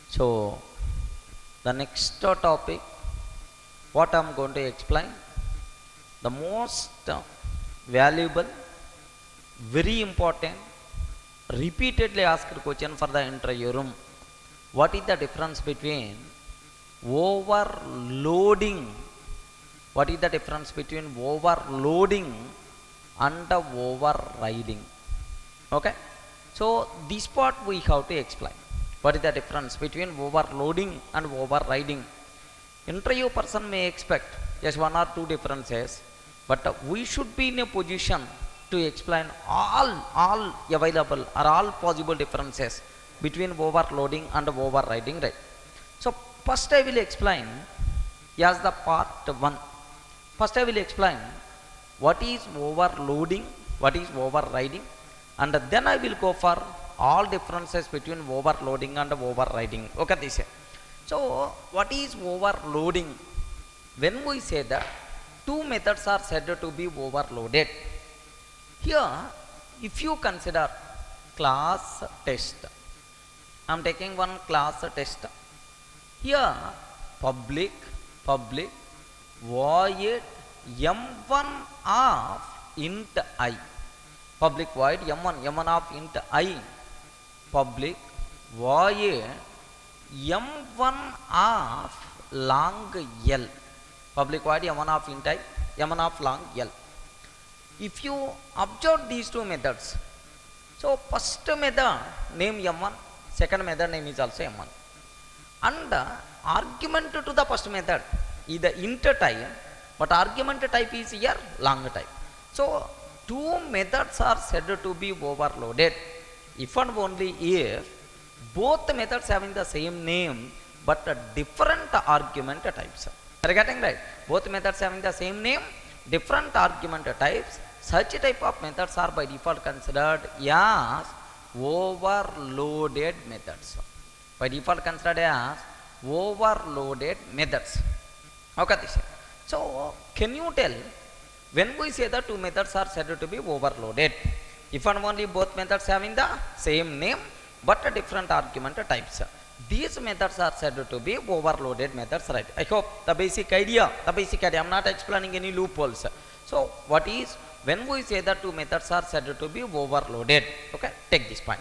So, the next topic, what I'm going to explain, the most valuable, very important, repeatedly asked question for the interview room. What is the difference between overloading? What is the difference between overloading and overriding? Okay, so this part we have to explain. What is the difference between overloading and overriding? Interview person may expect just one or two differences, but we should be in a position to explain all available or all possible differences between overloading and overriding, right? So first I will explain as the part 1. First I will explain what is overloading, what is overriding, and then I will go for all differences between overloading and overriding. Okay, this here. So what is overloading? When we say that two methods are said to be overloaded, here if you consider class test, I am taking one class test. Here public void m1 of int I, public void m1 of int I, public void m1 of long L, public void m1 of int I, m1 of long L. If you observe these two methods, so first method name m1, second method name is also m1, and argument to the first method is the int type, but argument type is here long type. So two methods are said to be overloaded if and only if both methods having the same name but different argument types. Are you getting right? Both methods having the same name, different argument types. Such type of methods are by default considered as overloaded methods. By default considered as overloaded methods. Okay, this. So can you tell when we say that two methods are said to be overloaded if and only both methods having the same name but different argument types? These methods are said to be overloaded methods, right? I hope the basic idea, I am not explaining any loopholes. So what is, when we say that two methods are said to be overloaded, okay, take this point.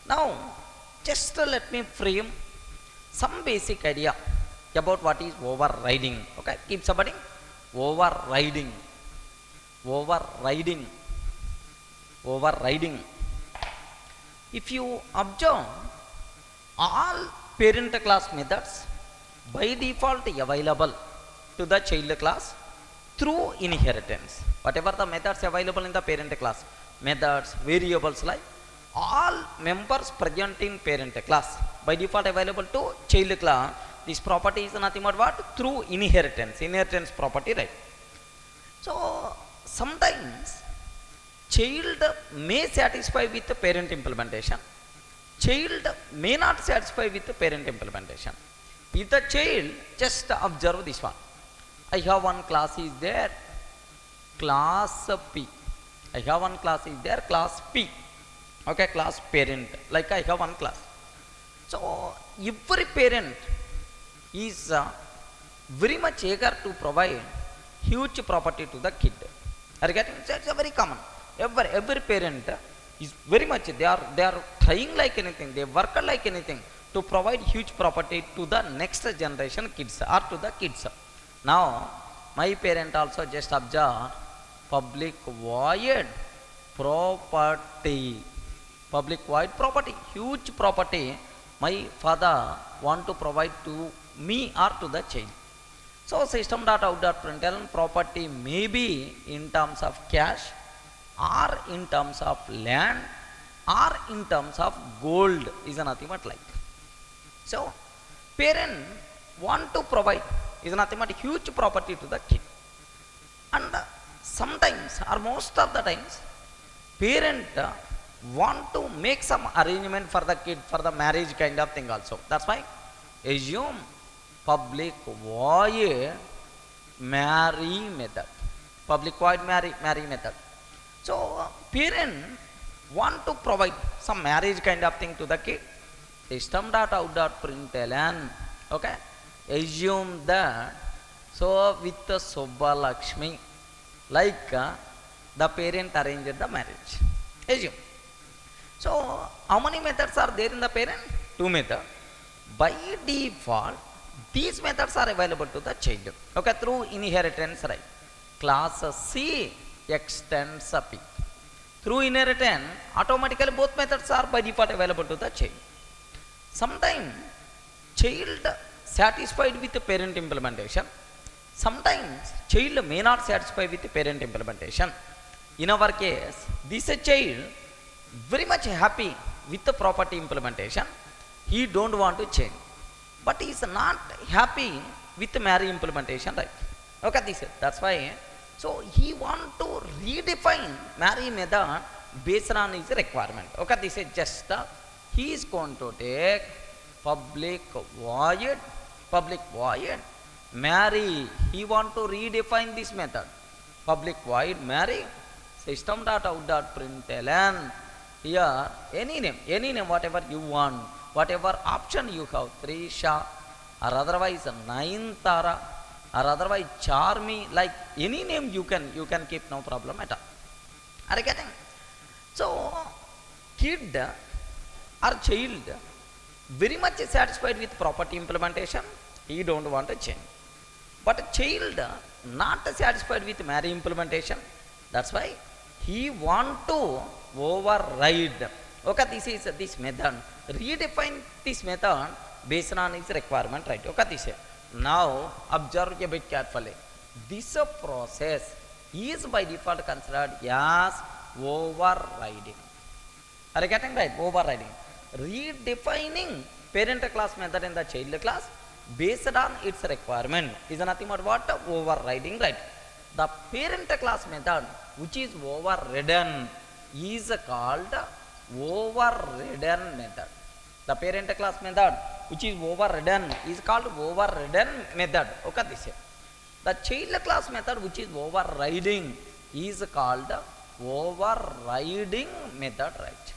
Now just let me frame some basic idea about what is overriding. Okay, keep somebody. Overriding. If you observe all parent class methods by default available to the child class through inheritance. Whatever the methods available in the parent class, methods, variables, like all members present in parent class by default available to child class. This property is nothing but what? Through inheritance property, right? So sometimes child may satisfy with the parent implementation, child may not satisfy with the parent implementation. If the child, just observe this one, I have one class is there, class P. I have one class is there, class P. Okay, class parent, like I have one class. So every parent is very much eager to provide huge property to the kid. Are you getting? It's a very common. Every parent is very much, they are trying like anything, they work like anything to provide huge property to the next generation kids or to the kids. Now my parent also just observe public void property. Public void property, huge property my father want to provide to me or to the child. So system.out.println property may be in terms of cash or in terms of land or in terms of gold, is nothing but like. So parent want to provide is nothing but huge property to the kid, and sometimes or most of the times parent want to make some arrangement for the kid for the marriage kind of thing also. That's why assume public void marry method. Public void marry method. So parent want to provide some marriage kind of thing to the kid. System dot out dot println. Okay. Assume that so with the Subba Lakshmi, like the parent arranged the marriage. Assume. So how many methods are there in the parent? Two methods. By default, these methods are available to the child. Okay, through inheritance right. Class C extends P. Through inheritance, automatically both methods are by default available to the child. Sometimes child satisfied with the parent implementation. Sometimes child may not satisfy with the parent implementation. In our case, this child very much happy with the property implementation. He don't want to change, but he is not happy with the marry implementation, right? Okay, that's why. So he want to redefine marry method based on his requirement. Okay, this is just he is going to take public void marry. He want to redefine this method. Public void marry system dot out dot println. Here any name whatever you want, whatever option you have, Trisha or otherwise Naintara or otherwise Charmi, like any name you can keep, no problem at all. Are you getting? So kid or child very much satisfied with property implementation, he don't want to change. But a child not satisfied with marry implementation, that's why he want to override. Okay, this is this method. Redefine this method based on his requirement, right? Okay, this is. Now observe a bit carefully. This process is by default considered as overriding. Are you getting right? Overriding. Redefining parent class method in the child class based on its requirement is nothing but what? Overriding, right? The parent class method which is overridden is called overridden method. The parent class method which is overridden is called overridden method. Okay, this is. The child class method which is overriding is called overriding method, right?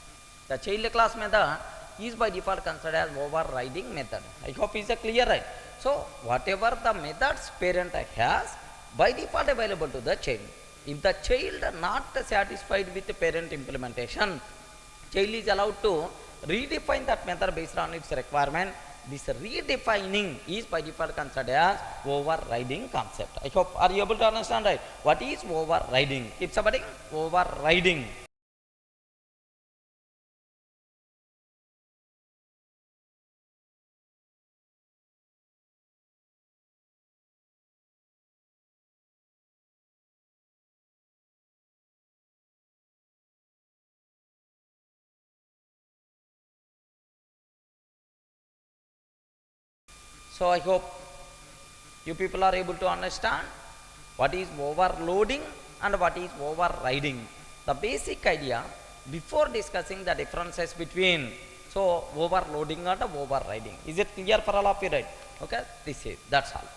The child class method is by default considered as overriding method. I hope is clear, right? So whatever the methods parent has by default available to the child. If the child not satisfied with the parent implementation, child is allowed to redefine that method based on its requirement. This redefining is by default considered as overriding concept. I hope are you able to understand, right? What is overriding? Keep somebody overriding. So I hope you people are able to understand what is overloading and what is overriding. The basic idea before discussing the differences between so overloading and overriding. Is it clear for all of you, right? Okay, that's all.